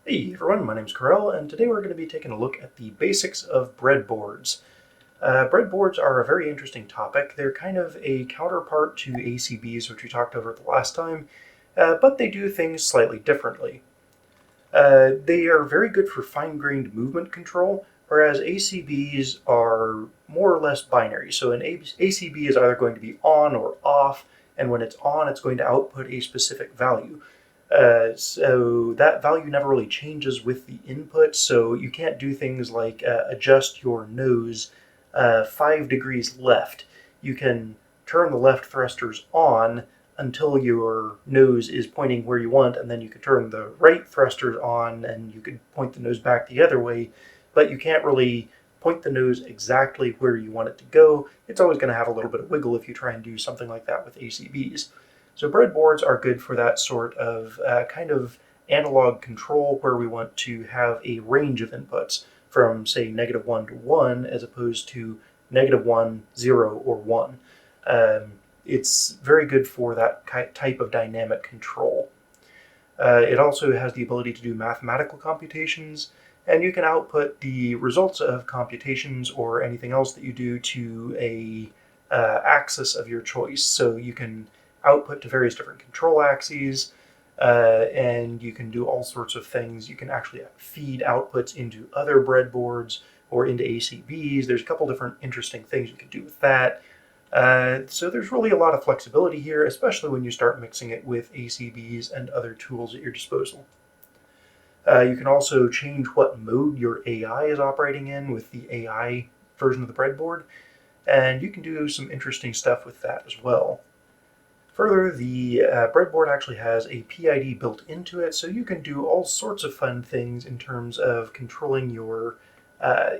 Hey everyone, my name's Carell, and today we're going to be taking a look at the basics of breadboards. Breadboards are a very interesting topic. They're kind of a counterpart to ACBs, which we talked over the last time, but they do things slightly differently. They are very good for fine-grained movement control, whereas ACBs are more or less binary. So an ACB is either going to be on or off, and when it's on, it's going to output a specific value. So that value never really changes with the input, so you can't do things like adjust your nose 5 degrees left. You can turn the left thrusters on until your nose is pointing where you want, and then you can turn the right thrusters on and you could point the nose back the other way, but you can't really point the nose exactly where you want it to go. It's always going to have a little bit of wiggle if you try and do something like that with ACBs. So breadboards are good for that sort of kind of analog control where we want to have a range of inputs from, say, -1 to 1 as opposed to -1, 0, or 1. It's very good for that type of dynamic control. It also has the ability to do mathematical computations, and you can output the results of computations or anything else that you do to a axis of your choice. So you can output to various different control axes, and you can do all sorts of things. You can actually feed outputs into other breadboards or into ACBs. There's a couple different interesting things you can do with that. So there's really a lot of flexibility here, especially when you start mixing it with ACBs and other tools at your disposal. You can also change what mode your AI is operating in with the AI version of the breadboard, and you can do some interesting stuff with that as well. Further, the breadboard actually has a PID built into it, so you can do all sorts of fun things in terms of controlling your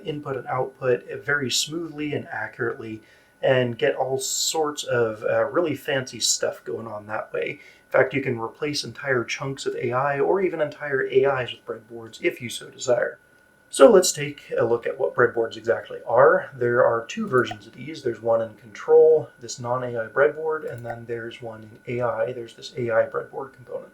input and output very smoothly and accurately, and get all sorts of really fancy stuff going on that way. In fact, you can replace entire chunks of AI or even entire AIs with breadboards if you so desire. So let's take a look at what breadboards exactly are. There are two versions of these. There's one in control, this non-AI breadboard, and then there's one in AI. There's this AI breadboard component.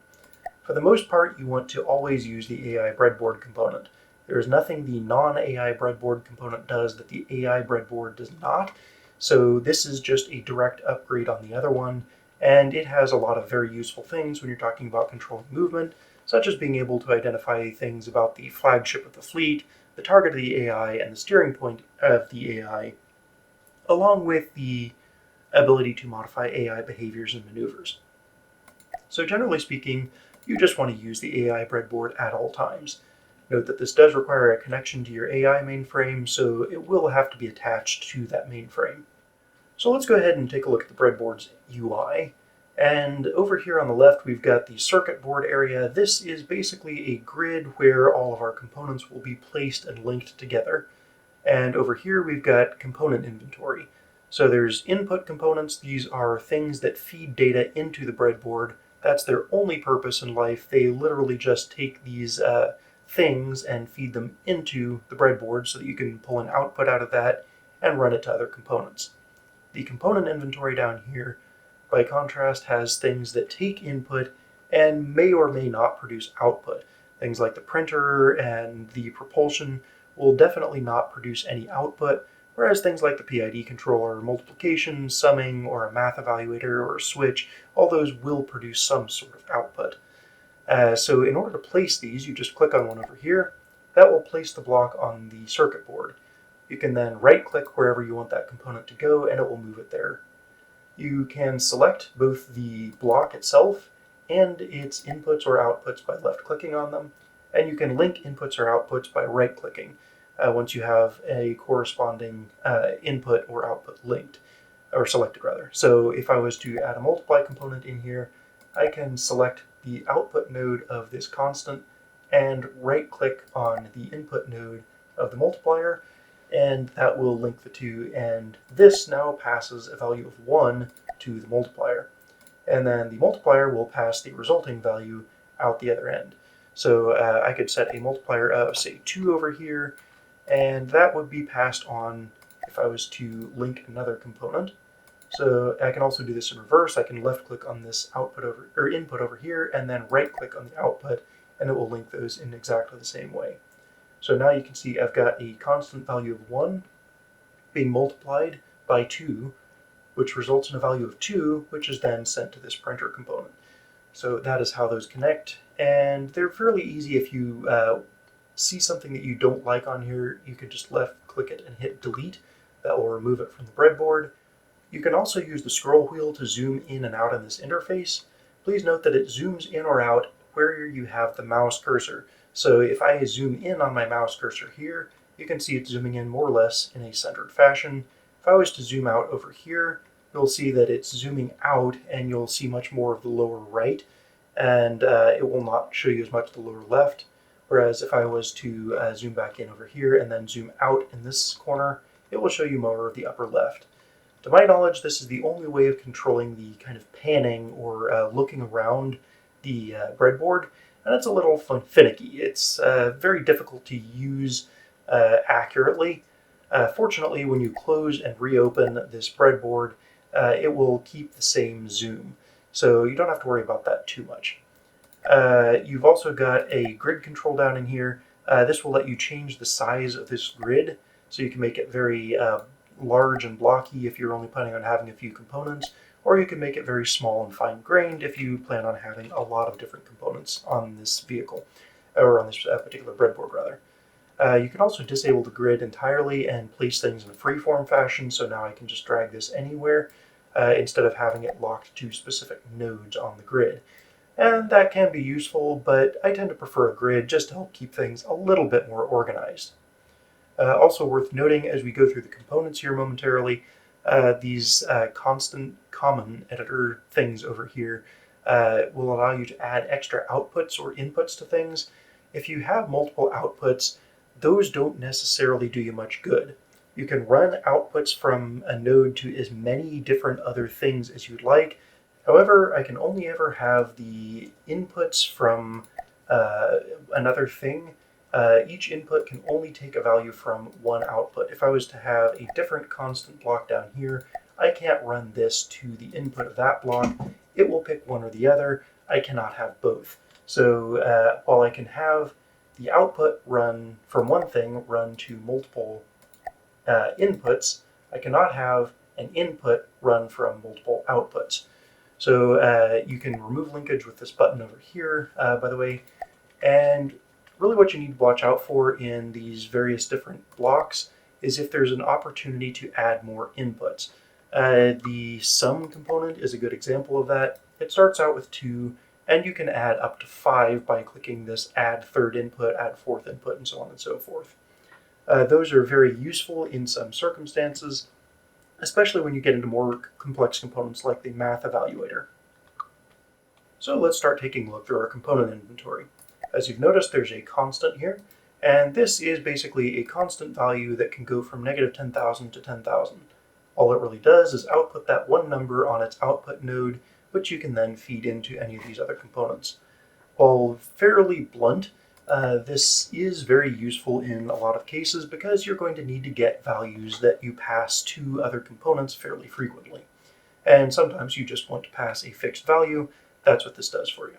For the most part, you want to always use the AI breadboard component. There is nothing the non-AI breadboard component does that the AI breadboard does not. So this is just a direct upgrade on the other one, and it has a lot of very useful things when you're talking about controlling movement, such as being able to identify things about the flagship of the fleet, the target of the AI, and the steering point of the AI, along with the ability to modify AI behaviors and maneuvers. So generally speaking, you just want to use the AI breadboard at all times. Note that this does require a connection to your AI mainframe, so it will have to be attached to that mainframe. So let's go ahead and take a look at the breadboard's UI. And over here on the left, we've got the circuit board area. This is basically a grid where all of our components will be placed and linked together. And over here, we've got component inventory. So there's input components. These are things that feed data into the breadboard. That's their only purpose in life. They literally just take these things and feed them into the breadboard so that you can pull an output out of that and run it to other components. The component inventory down here, by contrast, has things that take input and may or may not produce output. Things like the printer and the propulsion will definitely not produce any output, whereas things like the PID controller, multiplication, summing, or a math evaluator, or a switch, all those will produce some sort of output. So in order to place these, you just click on one over here. That will place the block on the circuit board. You can then right-click wherever you want that component to go, and it will move it there. You can select both the block itself and its inputs or outputs by left-clicking on them, and you can link inputs or outputs by right-clicking once you have a corresponding input or output linked, or selected rather. So if I was to add a multiply component in here, I can select the output node of this constant and right-click on the input node of the multiplier, and that will link the two, and this now passes a value of 1 to the multiplier. And then the multiplier will pass the resulting value out the other end. So I could set a multiplier of, say, 2 over here, and that would be passed on if I was to link another component. So I can also do this in reverse. I can left-click on this output over, or input over here, and then right-click on the output, and it will link those in exactly the same way. So now you can see I've got a constant value of 1 being multiplied by 2, which results in a value of 2, which is then sent to this printer component. So that is how those connect, and they're fairly easy. If you see something that you don't like on here, you can just left click it and hit delete. That will remove it from the breadboard. You can also use the scroll wheel to zoom in and out on this interface. Please note that it zooms in or out where you have the mouse cursor. So if I zoom in on my mouse cursor here, you can see it's zooming in more or less in a centered fashion. If I was to zoom out over here, you'll see that it's zooming out and you'll see much more of the lower right, and it will not show you as much of the lower left. Whereas if I was to zoom back in over here and then zoom out in this corner, it will show you more of the upper left. To my knowledge, this is the only way of controlling the kind of panning or looking around the breadboard, and it's a little finicky. It's very difficult to use accurately. Fortunately, when you close and reopen this breadboard, it will keep the same zoom, so you don't have to worry about that too much. You've also got a grid control down in here. This will let you change the size of this grid, so you can make it very large and blocky if you're only planning on having a few components, or you can make it very small and fine-grained if you plan on having a lot of different components on this vehicle, or on this particular breadboard rather. You can also disable the grid entirely and place things in a freeform fashion, so now I can just drag this anywhere instead of having it locked to specific nodes on the grid. And that can be useful, but I tend to prefer a grid just to help keep things a little bit more organized. Also worth noting as we go through the components here momentarily, these constant common editor things over here will allow you to add extra outputs or inputs to things. If you have multiple outputs, those don't necessarily do you much good. You can run outputs from a node to as many different other things as you'd like. However, I can only ever have the inputs from another thing. Each input can only take a value from one output. If I was to have a different constant block down here, I can't run this to the input of that block. It will pick one or the other. I cannot have both. So while I can have the output run from one thing run to multiple inputs, I cannot have an input run from multiple outputs. So you can remove linkage with this button over here, by the way, and really what you need to watch out for in these various different blocks is if there's an opportunity to add more inputs. The sum component is a good example of that. It starts out with 2, and you can add up to 5 by clicking this add third input, add fourth input, and so on and so forth. Those are very useful in some circumstances, especially when you get into more complex components like the math evaluator. So let's start taking a look through our component inventory. As you've noticed, there's a constant here, and this is basically a constant value that can go from negative 10,000 to 10,000. All it really does is output that one number on its output node, which you can then feed into any of these other components. While fairly blunt, this is very useful in a lot of cases because you're going to need to get values that you pass to other components fairly frequently. And sometimes you just want to pass a fixed value. That's what this does for you.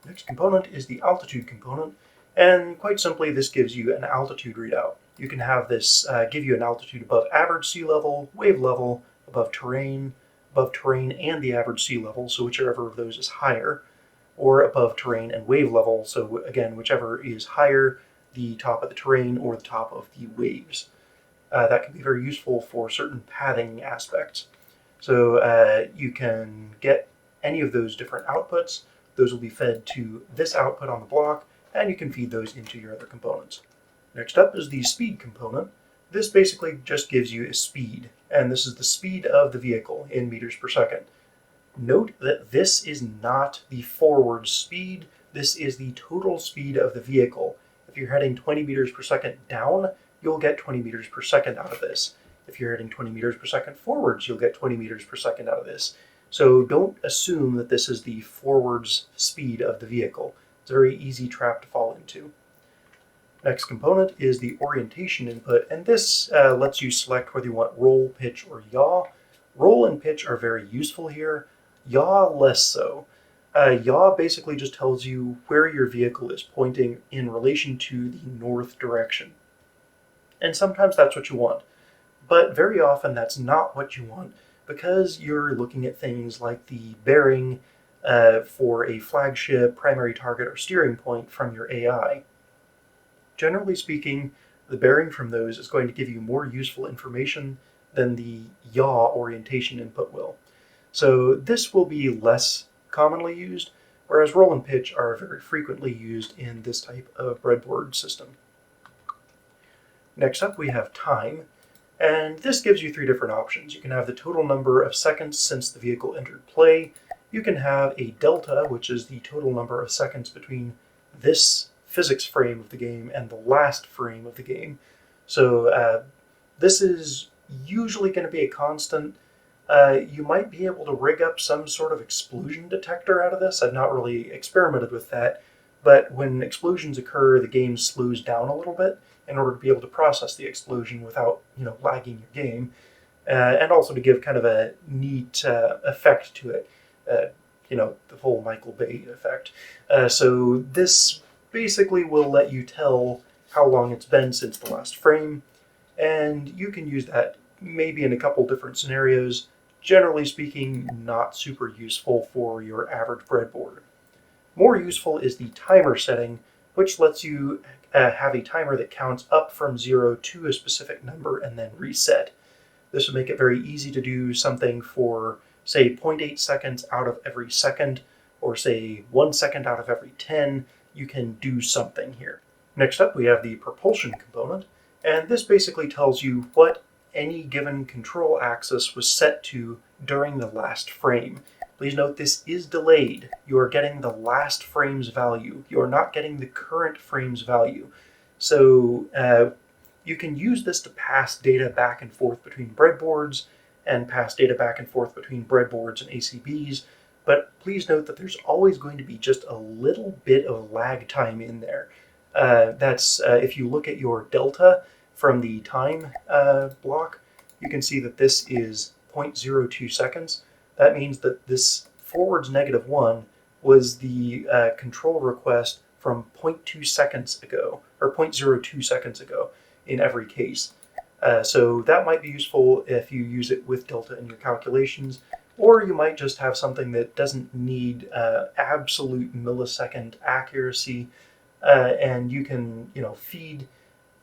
Next component is the altitude component, and quite simply this gives you an altitude readout. You can have this give you an altitude above average sea level, wave level, above terrain and the average sea level, so whichever of those is higher, or above terrain and wave level, so again, whichever is higher, the top of the terrain or the top of the waves. That can be very useful for certain pathing aspects. So you can get any of those different outputs. Those will be fed to this output on the block, and you can feed those into your other components. Next up is the speed component. This basically just gives you a speed, and this is the speed of the vehicle in meters per second. Note that this is not the forward speed, this is the total speed of the vehicle. If you're heading 20 meters per second down, you'll get 20 meters per second out of this. If you're heading 20 meters per second forwards, you'll get 20 meters per second out of this. So don't assume that this is the forwards speed of the vehicle. It's a very easy trap to fall into. Next component is the orientation input, and this lets you select whether you want roll, pitch, or yaw. Roll and pitch are very useful here, yaw less so. Yaw basically just tells you where your vehicle is pointing in relation to the north direction. And sometimes that's what you want. But very often that's not what you want because you're looking at things like the bearing for a flagship, primary target, or steering point from your AI. Generally speaking, the bearing from those is going to give you more useful information than the yaw orientation input will. So this will be less commonly used, whereas roll and pitch are very frequently used in this type of breadboard system. Next up we have time, and this gives you three different options. You can have the total number of seconds since the vehicle entered play. You can have a delta, which is the total number of seconds between this physics frame of the game and the last frame of the game. So this is usually going to be a constant. You might be able to rig up some sort of explosion detector out of this. I've not really experimented with that, but when explosions occur, the game slows down a little bit in order to be able to process the explosion without, lagging your game, and also to give kind of a neat effect to it. The whole Michael Bay effect. So this basically will let you tell how long it's been since the last frame, and you can use that maybe in a couple different scenarios. Generally speaking, not super useful for your average breadboard. More useful is the timer setting, which lets you have a timer that counts up from 0 to a specific number and then reset. This will make it very easy to do something for, say, 0.8 seconds out of every second, or say 1 second out of every 10. You can do something here. Next up, we have the propulsion component, and this basically tells you what any given control axis was set to during the last frame. Please note this is delayed. You are getting the last frame's value. You are not getting the current frame's value. So you can use this to pass data back and forth between breadboards and pass data back and forth between breadboards and ACBs, but please note that there's always going to be just a little bit of lag time in there. That's if you look at your delta from the time block, you can see that this is 0.02 seconds. That means that this forwards -1 was the control request from 0.2 seconds ago, or 0.02 seconds ago in every case. So that might be useful if you use it with delta in your calculations, or you might just have something that doesn't need absolute millisecond accuracy, and you can feed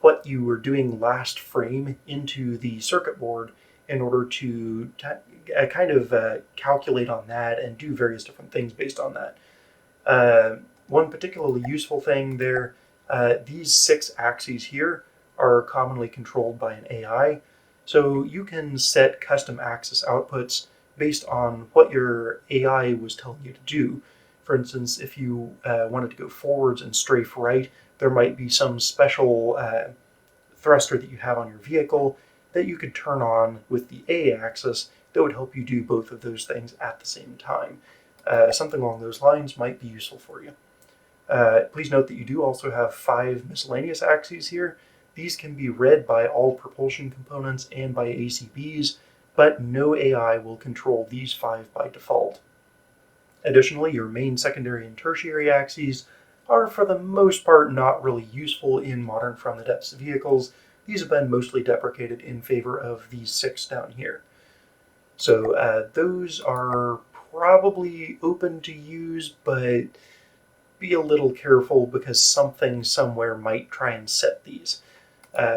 what you were doing last frame into the circuit board in order to kind of calculate on that and do various different things based on that. One particularly useful thing there, these 6 axes here are commonly controlled by an AI, so you can set custom axis outputs based on what your AI was telling you to do. For instance, if you wanted to go forwards and strafe right, there might be some special thruster that you have on your vehicle that you could turn on with the A axis that would help you do both of those things at the same time. Something along those lines might be useful for you. Please note that you do also have 5 miscellaneous axes here. These can be read by all propulsion components and by ACBs, but no AI will control these 5 by default. Additionally, your main, secondary, and tertiary axes are for the most part not really useful in modern from the depths vehicles. These have been mostly deprecated in favor of these 6 down here. So those are probably open to use, but be a little careful because something somewhere might try and set these.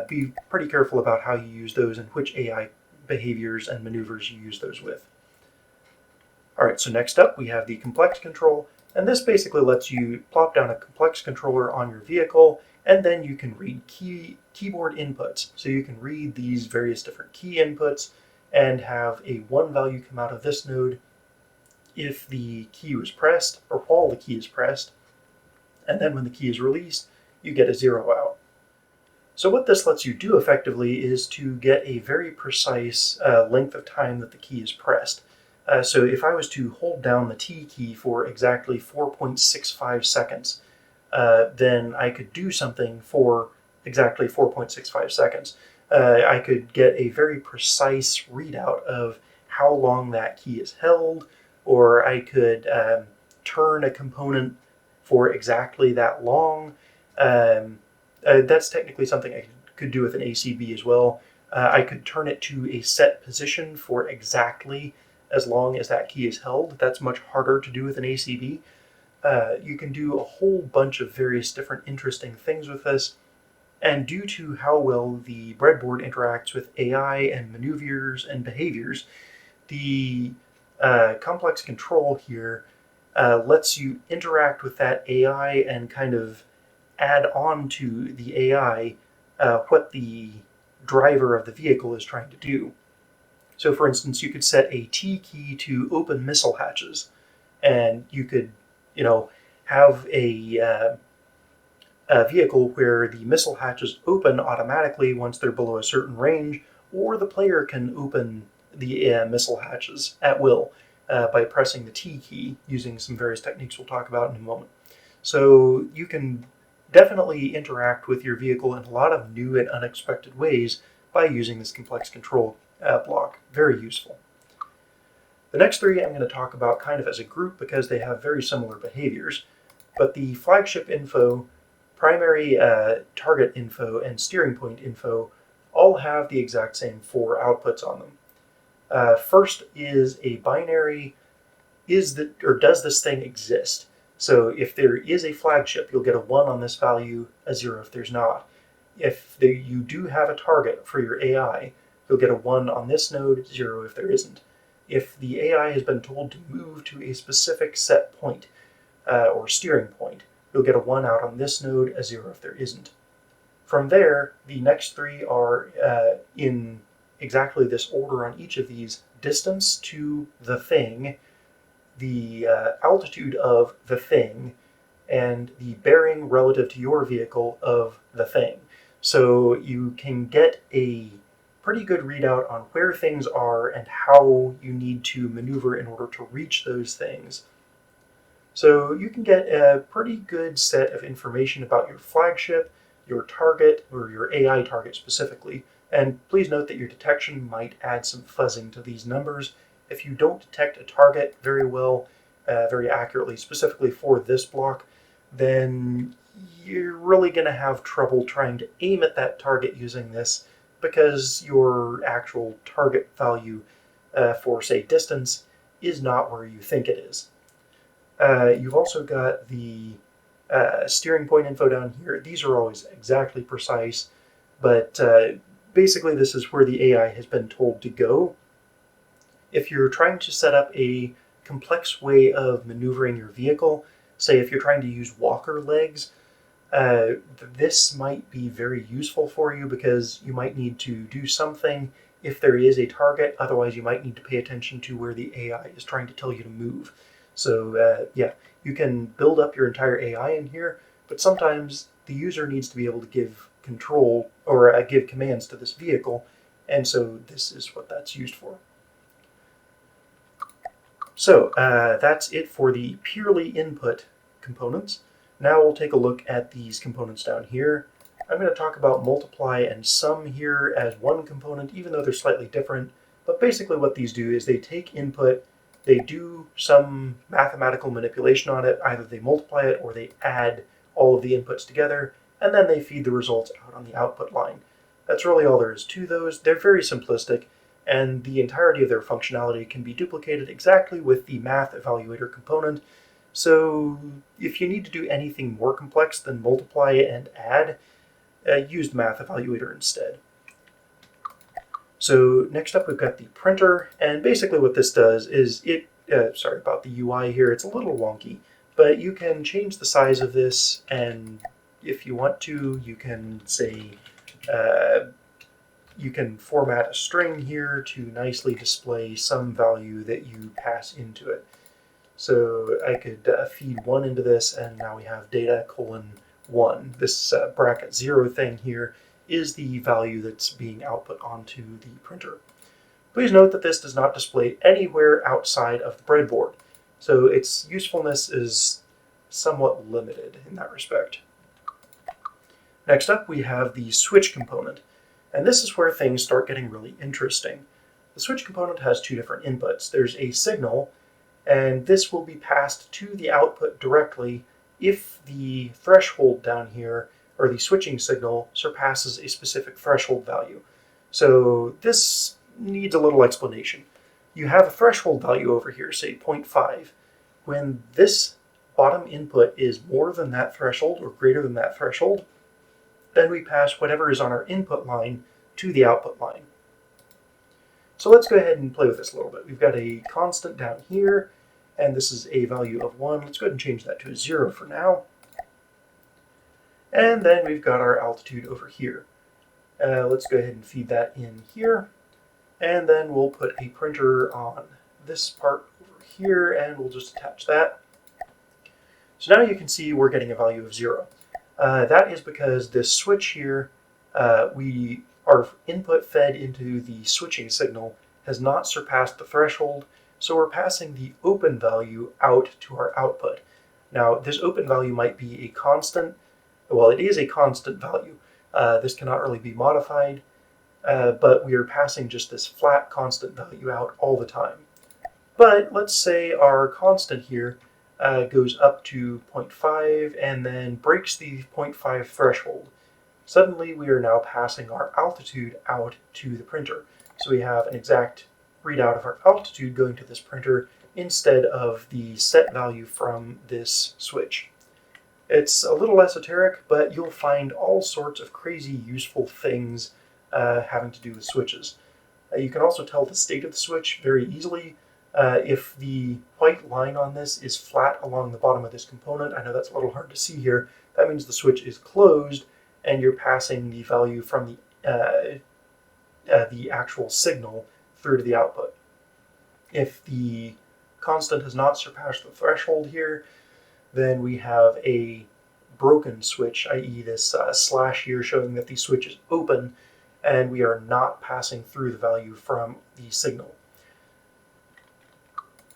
Be pretty careful about how you use those and which AI behaviors and maneuvers you use those with. Alright, so next up we have the complex control, and this basically lets you plop down a complex controller on your vehicle, and then you can read keyboard inputs. So you can read these various different key inputs and have a 1 value come out of this node if the key was pressed, or while the key is pressed, and then when the key is released, you get a 0 out. So what this lets you do effectively is to get a very precise length of time that the key is pressed. So if I was to hold down the T key for exactly 4.65 seconds, then I could do something for exactly 4.65 seconds. I could get a very precise readout of how long that key is held, or I could turn a component for exactly that long. That's technically something I could do with an ACB as well. I could turn it to a set position for exactly as long as that key is held. That's much harder to do with an ACB. You can do a whole bunch of various different interesting things with this. And due to how well the breadboard interacts with AI and maneuvers and behaviors, the complex control here lets you interact with that AI and kind of add on to the AI what the driver of the vehicle is trying to do. So for instance, you could set a T key to open missile hatches, and you could, have a vehicle where the missile hatches open automatically once they're below a certain range, or the player can open the missile hatches at will by pressing the T key using some various techniques we'll talk about in a moment. So you can definitely interact with your vehicle in a lot of new and unexpected ways by using this complex control block. Very useful. The next three I'm going to talk about kind of as a group because they have very similar behaviors, but the flagship info, primary target info, and steering point info all have the exact same 4 outputs on them. First is a binary, does this thing exist? So if there is a flagship, you'll get a 1 on this value, a 0 if there's not. If you do have a target for your AI, you'll get a 1 on this node, 0 if there isn't. If the AI has been told to move to a specific set point or steering point, you'll get a 1 out on this node, a 0 if there isn't. From there, the next 3 are in exactly this order on each of these: distance to the thing, the altitude of the thing, and the bearing relative to your vehicle of the thing. So you can get a pretty good readout on where things are and how you need to maneuver in order to reach those things. So you can get a pretty good set of information about your flagship, your target, or your AI target specifically. And please note that your detection might add some fuzzing to these numbers. If you don't detect a target very well, very accurately, specifically for this block, then you're really going to have trouble trying to aim at that target using this, because your actual target value for, say, distance is not where you think it is. You've also got the steering point info down here. These are always exactly precise, but basically this is where the AI has been told to go. If you're trying to set up a complex way of maneuvering your vehicle, say if you're trying to use walker legs, this might be very useful for you because you might need to do something if there is a target. Otherwise, you might need to pay attention to where the AI is trying to tell you to move. So yeah, you can build up your entire AI in here, but sometimes the user needs to be able to give control or give commands to this vehicle, and so this is what that's used for. So that's it for the purely input components. Now we'll take a look at these components down here. I'm going to talk about multiply and sum here as one component, even though they're slightly different. But basically what these do is they take input, they do some mathematical manipulation on it. Either they multiply it or they add all of the inputs together, and then they feed the results out on the output line. That's really all there is to those. They're very simplistic, and the entirety of their functionality can be duplicated exactly with the math evaluator component. So if you need to do anything more complex than multiply and add, use the math evaluator instead. So next up we've got the printer, and basically what this does is sorry about the UI here, it's a little wonky, but you can change the size of this, and if you want to, you can say, you can format a string here to nicely display some value that you pass into it. So I could feed 1 into this, and now we have data : 1. This bracket 0 thing here is the value that's being output onto the printer. Please note that this does not display anywhere outside of the breadboard, so its usefulness is somewhat limited in that respect. Next up we have the switch component, and this is where things start getting really interesting. The switch component has 2 different inputs. There's a signal, and this will be passed to the output directly if the threshold down here, or the switching signal, surpasses a specific threshold value. So this needs a little explanation. You have a threshold value over here, say 0.5. When this bottom input is more than that threshold or greater than that threshold, then we pass whatever is on our input line to the output line. So let's go ahead and play with this a little bit. We've got a constant down here, and this is a value of 1. Let's go ahead and change that to a 0 for now. And then we've got our altitude over here. Let's go ahead and feed that in here. And then we'll put a printer on this part over here, and we'll just attach that. So now you can see we're getting a value of 0. That is because this switch here, our input fed into the switching signal has not surpassed the threshold, so we're passing the open value out to our output. Now, this open value might be a constant. Well, it is a constant value. This cannot really be modified, but we are passing just this flat constant value out all the time. But let's say our constant here goes up to 0.5 and then breaks the 0.5 threshold. Suddenly we are now passing our altitude out to the printer. So we have an exact readout of our altitude going to this printer instead of the set value from this switch. It's a little esoteric, but you'll find all sorts of crazy useful things having to do with switches. You can also tell the state of the switch very easily. If the white line on this is flat along the bottom of this component, I know that's a little hard to see here, that means the switch is closed and you're passing the value from the actual signal through to the output. If the constant has not surpassed the threshold here, then we have a broken switch, i.e. this slash here showing that the switch is open and we are not passing through the value from the signal.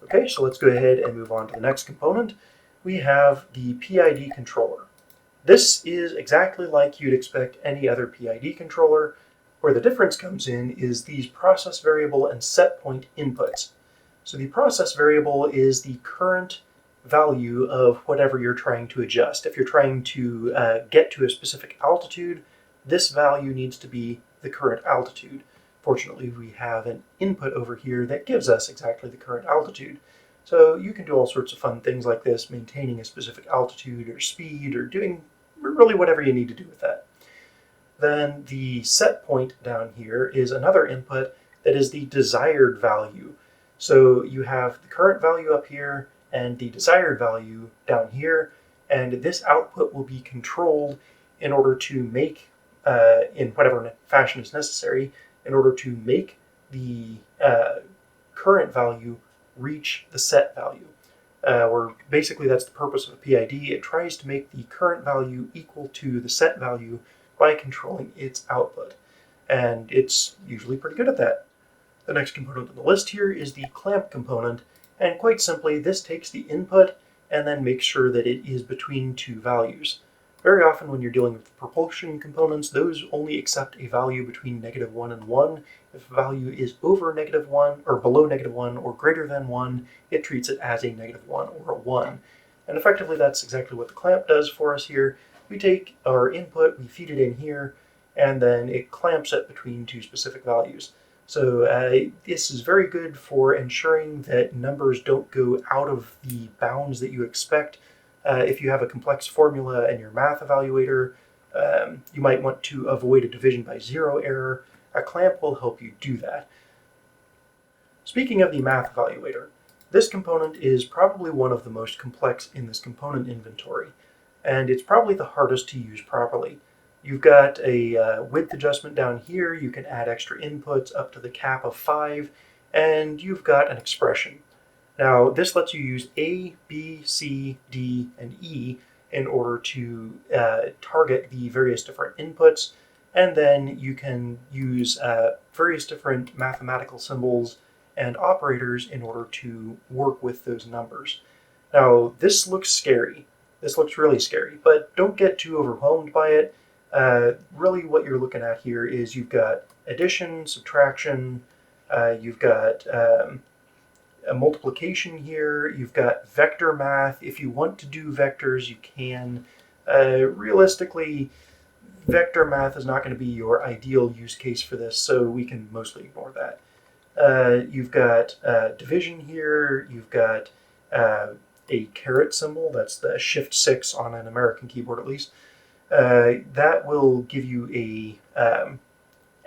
Okay, so let's go ahead and move on to the next component. We have the PID controller. This is exactly like you'd expect any other PID controller. Where the difference comes in is these process variable and set point inputs. So the process variable is the current value of whatever you're trying to adjust. If you're trying to get to a specific altitude, this value needs to be the current altitude. Fortunately, we have an input over here that gives us exactly the current altitude. So you can do all sorts of fun things like this, maintaining a specific altitude or speed or doing really whatever you need to do with that. Then the set point down here is another input that is the desired value. So you have the current value up here and the desired value down here, and this output will be controlled in order to make, in whatever fashion is necessary, in order to make the current value reach the set value. Where basically that's the purpose of a PID. It tries to make the current value equal to the set value by controlling its output. And it's usually pretty good at that. The next component on the list here is the clamp component. And quite simply, this takes the input and then makes sure that it is between two values. Very often when you're dealing with propulsion components, those only accept a value between -1 and 1. If a value is over -1 or below -1 or greater than 1, it treats it as a -1 or a 1. And effectively that's exactly what the clamp does for us here. We take our input, we feed it in here, and then it clamps it between two specific values. So this is very good for ensuring that numbers don't go out of the bounds that you expect. If you have a complex formula in your math evaluator, you might want to avoid a division by zero error. A clamp will help you do that. Speaking of the math evaluator, this component is probably one of the most complex in this component inventory, and it's probably the hardest to use properly. You've got a width adjustment down here, you can add extra inputs up to the cap of 5, and you've got an expression. Now, this lets you use A, B, C, D, and E in order to target the various different inputs, and then you can use various different mathematical symbols and operators in order to work with those numbers. Now, this looks scary. This looks really scary, but don't get too overwhelmed by it. Really what you're looking at here is you've got addition, subtraction, you've got a multiplication here. You've got vector math. If you want to do vectors, you can. Realistically, vector math is not going to be your ideal use case for this, so we can mostly ignore that. You've got division here. You've got a caret symbol. That's the shift 6 on an American keyboard, at least. That will give you a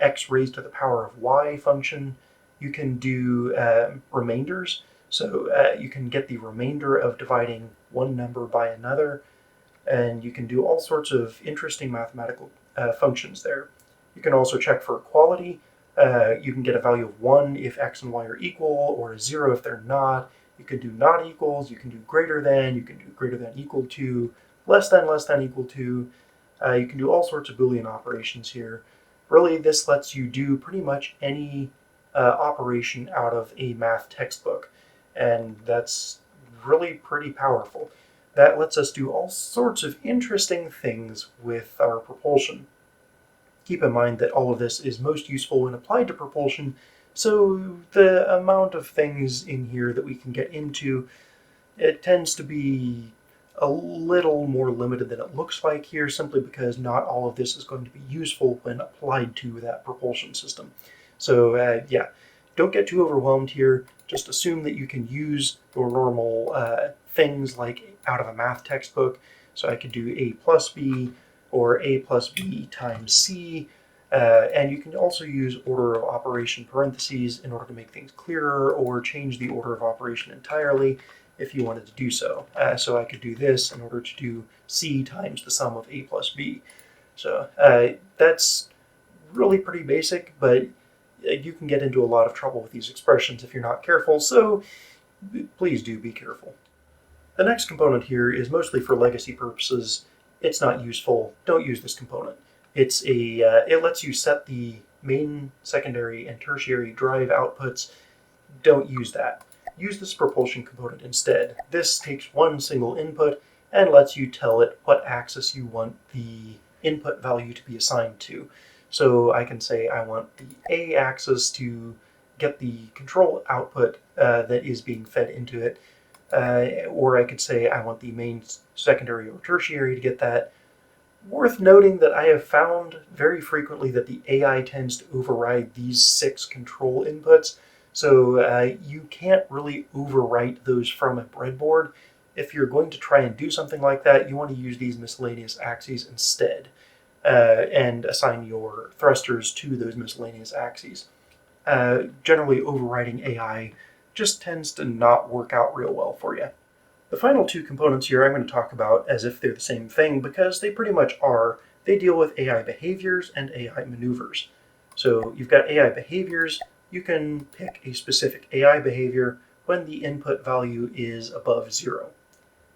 x raised to the power of y function. You can do remainders. So you can get the remainder of dividing one number by another. And you can do all sorts of interesting mathematical functions there. You can also check for equality. You can get a value of 1 if x and y are equal, or a 0 if they're not. You can do not equals, you can do greater than, you can do greater than equal to, less than equal to. You can do all sorts of Boolean operations here. Really, this lets you do pretty much any operation out of a math textbook, and that's really pretty powerful. That lets us do all sorts of interesting things with our propulsion. Keep in mind that all of this is most useful when applied to propulsion, so the amount of things in here that we can get into, it tends to be a little more limited than it looks like here, simply because not all of this is going to be useful when applied to that propulsion system. So yeah, don't get too overwhelmed here. Just assume that you can use your normal things like out of a math textbook. So I could do a plus b or a plus b times c. And you can also use order of operation parentheses in order to make things clearer, or change the order of operation entirely if you wanted to do so. So I could do this in order to do c times the sum of a plus b. So that's really pretty basic, but you can get into a lot of trouble with these expressions if you're not careful, so please do be careful. The next component here is mostly for legacy purposes. It's not useful. Don't use this component. It lets you set the main, secondary, and tertiary drive outputs. Don't use that. Use this propulsion component instead. This takes one single input and lets you tell it what axis you want the input value to be assigned to. So I can say I want the A axis to get the control output that is being fed into it, or I could say I want the main, secondary, or tertiary to get that. Worth noting that I have found very frequently that the AI tends to override these 6 control inputs, so you can't really overwrite those from a breadboard. If you're going to try and do something like that, you want to use these miscellaneous axes instead, and assign your thrusters to those miscellaneous axes. Generally, overriding AI just tends to not work out real well for you. The final 2 components here I'm going to talk about as if they're the same thing, because they pretty much are. They deal with AI behaviors and AI maneuvers. So you've got AI behaviors. You can pick a specific AI behavior when the input value is above 0.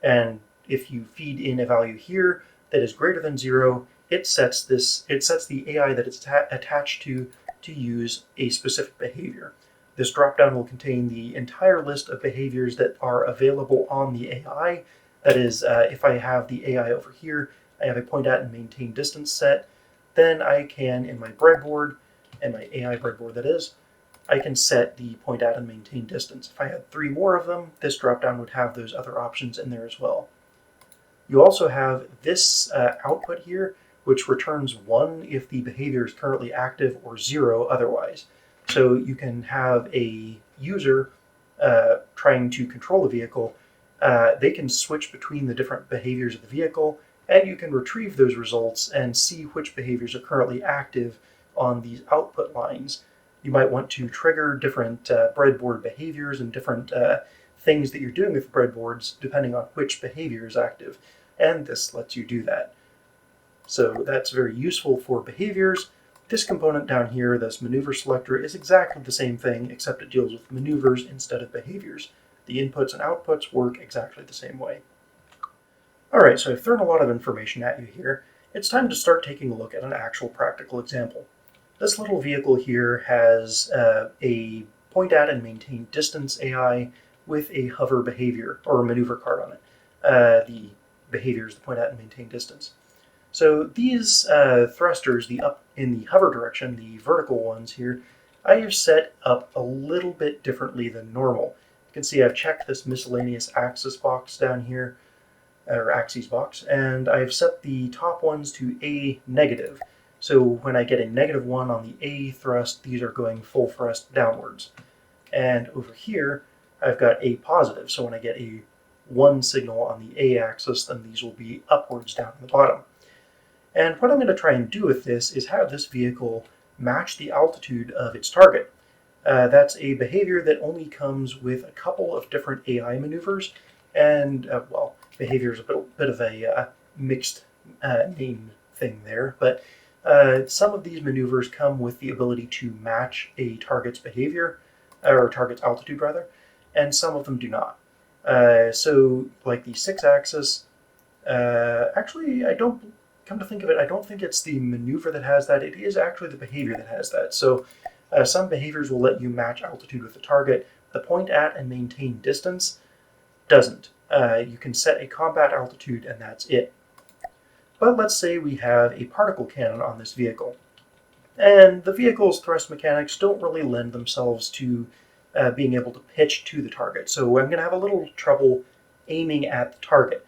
And if you feed in a value here that is greater than 0, it sets the AI that it's attached to use a specific behavior. This dropdown will contain the entire list of behaviors that are available on the AI. That is, if I have the AI over here, I have a point at and maintain distance set, then I can, in my breadboard, and my AI breadboard that is, I can set the point at and maintain distance. If I had 3 more of them, this dropdown would have those other options in there as well. You also have this output here, which returns 1 if the behavior is currently active, or 0 otherwise. So you can have a user trying to control the vehicle. They can switch between the different behaviors of the vehicle, and you can retrieve those results and see which behaviors are currently active on these output lines. You might want to trigger different breadboard behaviors and different things that you're doing with breadboards depending on which behavior is active, and this lets you do that. So that's very useful for behaviors. This component down here, this maneuver selector, is exactly the same thing, except it deals with maneuvers instead of behaviors. The inputs and outputs work exactly the same way. Alright, so I've thrown a lot of information at you here. It's time to start taking a look at an actual practical example. This little vehicle here has a point at and maintain distance AI with a hover behavior, or a maneuver card on it. The behavior is the point at and maintain distance. So these thrusters, the up in the hover direction, the vertical ones here, I have set up a little bit differently than normal, can see I've checked this miscellaneous axis box down here, or axes box, and I've set the top ones to A negative. So when I get a -1 on the A thrust, these are going full thrust downwards. And over here, I've got A positive. So when I get a 1 signal on the A axis, then these will be upwards down the bottom. And what I'm going to try and do with this is have this vehicle match the altitude of its target. That's a behavior that only comes with a couple of different AI maneuvers, and well, behavior is a bit of a mixed name thing there, but some of these maneuvers come with the ability to match a target's behavior, or target's altitude rather, and some of them do not. So like the 6-axis, actually I don't, come to think of it, I don't think it's the maneuver that has that, it is actually the behavior that has that. So some behaviors will let you match altitude with the target. The point at and maintain distance doesn't. You can set a combat altitude and that's it. But let's say we have a particle cannon on this vehicle. And the vehicle's thrust mechanics don't really lend themselves to being able to pitch to the target. So I'm going to have a little trouble aiming at the target,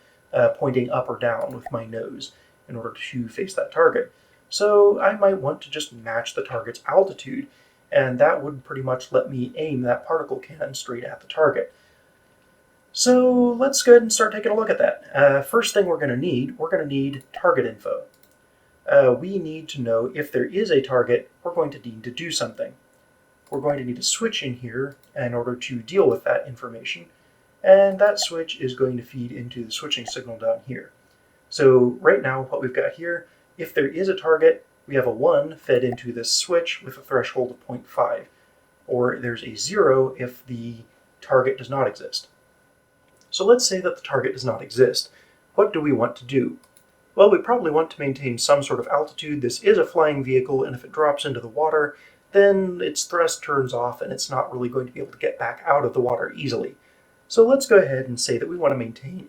pointing up or down with my nose in order to face that target. So I might want to just match the target's altitude, and that would pretty much let me aim that particle cannon straight at the target. So let's go ahead and start taking a look at that. First thing we're going to need target info. We need to know if there is a target, we're going to need to do something. We're going to need a switch in here in order to deal with that information, and that switch is going to feed into the switching signal down here. So right now what we've got here, if there is a target, we have a 1 fed into this switch with a threshold of 0.5, or there's a 0 if the target does not exist. So let's say that the target does not exist. What do we want to do? Well, we probably want to maintain some sort of altitude. This is a flying vehicle, and if it drops into the water, then its thrust turns off and it's not really going to be able to get back out of the water easily. So let's go ahead and say that we want to maintain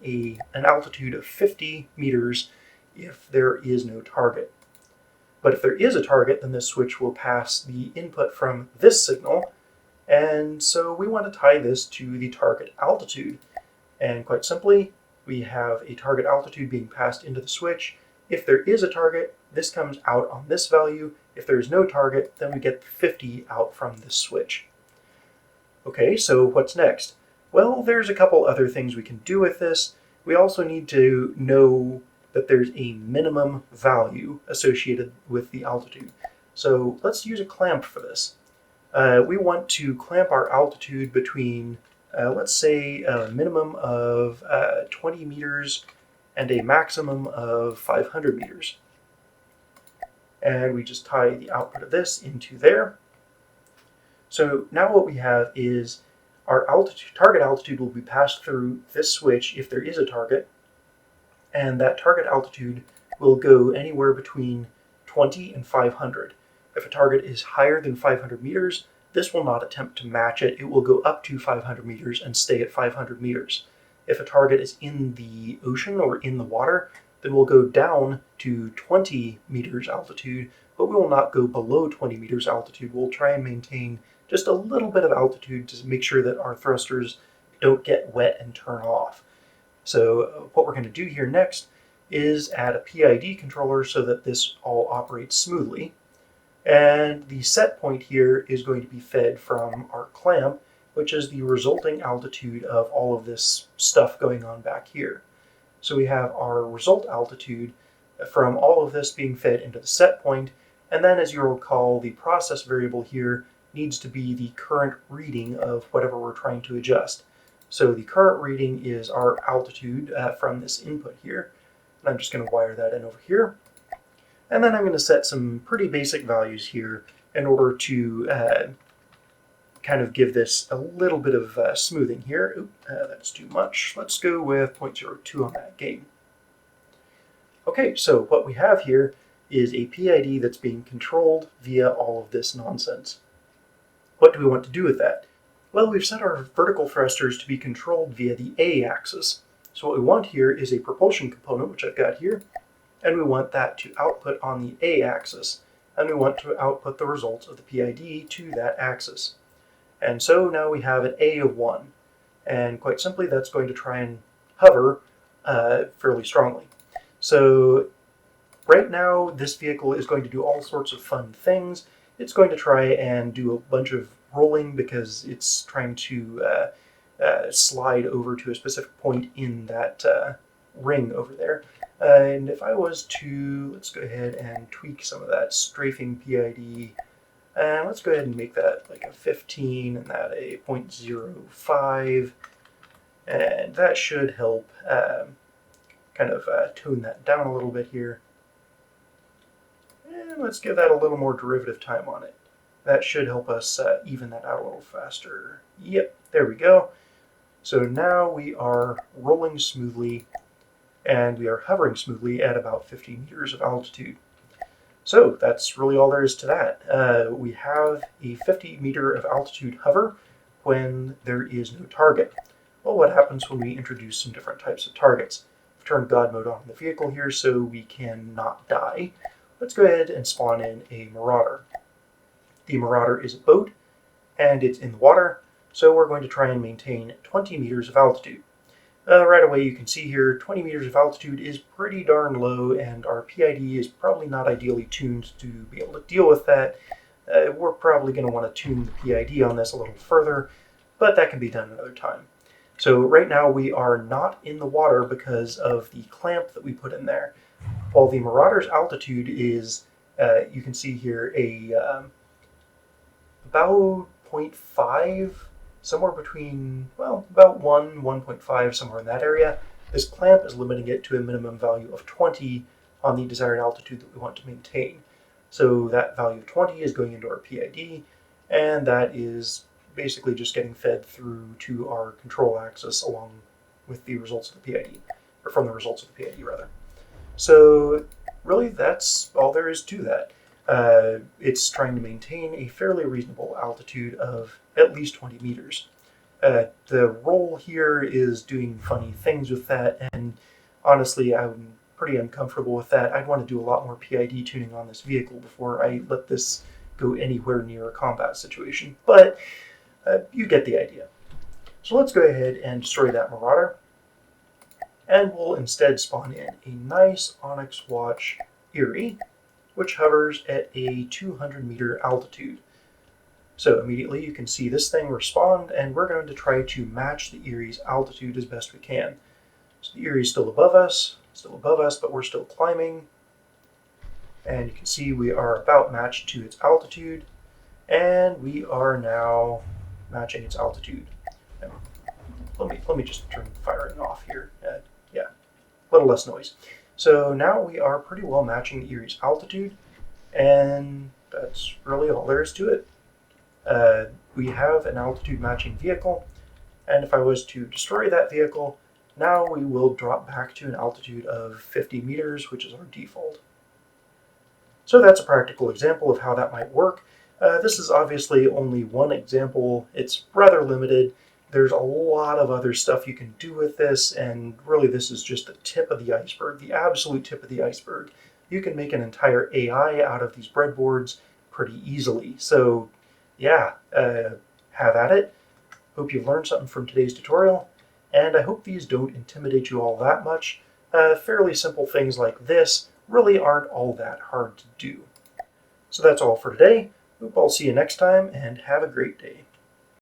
an altitude of 50 meters if there is no target. But if there is a target, then this switch will pass the input from this signal, and so we want to tie this to the target altitude. And quite simply, we have a target altitude being passed into the switch. If there is a target, this comes out on this value. If there is no target, then we get 50 out from this switch. Okay, so what's next? Well, there's a couple other things we can do with this. We also need to know that there's a minimum value associated with the altitude. So let's use a clamp for this. We want to clamp our altitude between, let's say, a minimum of 20 meters and a maximum of 500 meters. And we just tie the output of this into there. So now what we have is our target altitude will be passed through this switch if there is a target, and that target altitude will go anywhere between 20 and 500. If a target is higher than 500 meters, this will not attempt to match it. It will go up to 500 meters and stay at 500 meters. If a target is in the ocean or in the water, then we'll go down to 20 meters altitude, but we will not go below 20 meters altitude. We'll try and maintain just a little bit of altitude to make sure that our thrusters don't get wet and turn off. So what we're going to do here next is add a PID controller so that this all operates smoothly. And the set point here is going to be fed from our clamp, which is the resulting altitude of all of this stuff going on back here. So we have our result altitude from all of this being fed into the set point, and then as you'll recall, the process variable here needs to be the current reading of whatever we're trying to adjust. So the current reading is our altitude from this input here, and I'm just going to wire that in over here. And then I'm going to set some pretty basic values here in order to kind of give this a little bit of smoothing here. Oop, that's too much. Let's go with 0.02 on that gain. Okay, so what we have here is a PID that's being controlled via all of this nonsense. What do we want to do with that? Well, we've set our vertical thrusters to be controlled via the A-axis. So what we want here is a propulsion component, which I've got here, and we want that to output on the A-axis, and we want to output the results of the PID to that axis. And so now we have an A of 1. And quite simply, that's going to try and hover fairly strongly. So right now, this vehicle is going to do all sorts of fun things. It's going to try and do a bunch of rolling because it's trying to slide over to a specific point in that ring over there. And if I was to, let's go ahead and tweak some of that strafing PID, and let's go ahead and make that like a 15 and that a 0.05, and that should help kind of tone that down a little bit here. And let's give that a little more derivative time on it. That should help us even that out a little faster. Yep, there we go. So now we are rolling smoothly, and we are hovering smoothly at about 50 meters of altitude. So that's really all there is to that. We have a 50-meter of altitude hover when there is no target. Well, what happens when we introduce some different types of targets? I've turned God mode on in the vehicle here so we can not die. Let's go ahead and spawn in a Marauder. The Marauder is a boat, and it's in the water, so we're going to try and maintain 20 meters of altitude. Right away you can see here 20 meters of altitude is pretty darn low, and our PID is probably not ideally tuned to be able to deal with that. We're probably going to want to tune the PID on this a little further, but that can be done another time. So right now we are not in the water because of the clamp that we put in there. While the Marauder's altitude is, you can see here, about 0.5, somewhere between, well, about 1.5, somewhere in that area. This clamp is limiting it to a minimum value of 20 on the desired altitude that we want to maintain. So that value of 20 is going into our PID, and that is basically just getting fed through to our control axis along with the results of the PID, or from the results of the PID rather. So really that's all there is to that. It's trying to maintain a fairly reasonable altitude of at least 20 meters. The roll here is doing funny things with that, and honestly I'm pretty uncomfortable with that. I'd want to do a lot more PID tuning on this vehicle before I let this go anywhere near a combat situation, but you get the idea. So let's go ahead and destroy that Marauder, and we'll instead spawn in a nice Onyx Watch Erie, which hovers at a 200-meter altitude. So immediately you can see this thing respond, and we're going to try to match the Erie's altitude as best we can. So the Erie is still above us, but we're still climbing. And you can see we are about matched to its altitude, and we are now matching its altitude. And let me just turn firing off here. Yeah, a little less noise. So now we are pretty well matching the Erie's altitude, and that's really all there is to it. We have an altitude matching vehicle, and if I was to destroy that vehicle, now we will drop back to an altitude of 50 meters, which is our default. So that's a practical example of how that might work. This is obviously only one example. It's rather limited. There's a lot of other stuff you can do with this, and really this is just the tip of the iceberg, the absolute tip of the iceberg. You can make an entire AI out of these breadboards pretty easily. So yeah, have at it. Hope you've learned something from today's tutorial, and I hope these don't intimidate you all that much. Fairly simple things like this really aren't all that hard to do. So that's all for today. Hope I'll see you next time, and have a great day.